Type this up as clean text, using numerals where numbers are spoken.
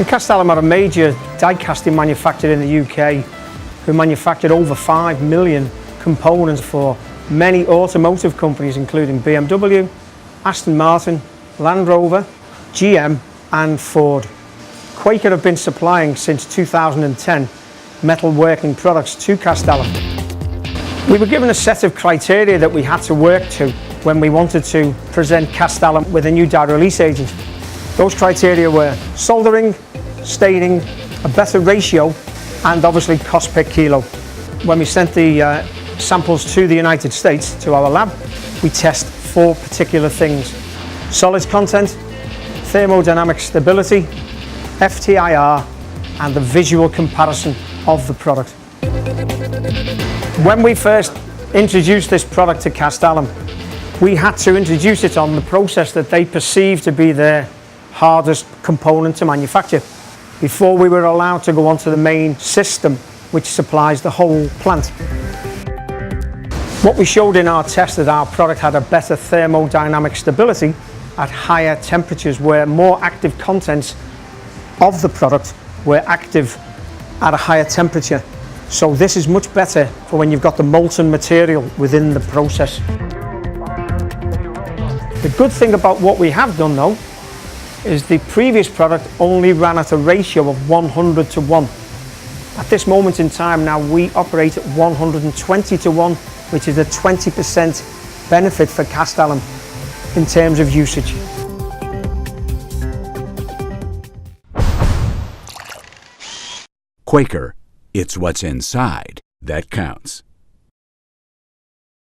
CastAlum are a major die casting manufacturer in the UK who manufactured over 5 million components for many automotive companies including BMW, Aston Martin, Land Rover, GM and Ford. Quaker have been supplying since 2010 metalworking products to CastAlum. We were given a set of criteria that we had to work to when we wanted to present CastAlum with a new die release agent. Those criteria were soldering, staining, a better ratio and obviously cost per kilo. When we sent the samples to the United States, to our lab, we test 4 particular things: solids content, thermodynamic stability, FTIR and the visual comparison of the product. When we first introduced this product to CastAlum, we had to introduce it on the process that they perceived to be their hardest component to manufacture before we were allowed to go onto the main system which supplies the whole plant. What we showed in our test that our product had a better thermodynamic stability at higher temperatures where more active contents of the product were active at a higher temperature. So this is much better for when you've got the molten material within the process. The good thing about what we have done though is the previous product only ran at a ratio of 100 to 1. At this moment in time now we operate at 120 to 1, which is a 20% benefit for CastAlum in terms of usage. Quaker, it's what's inside that counts.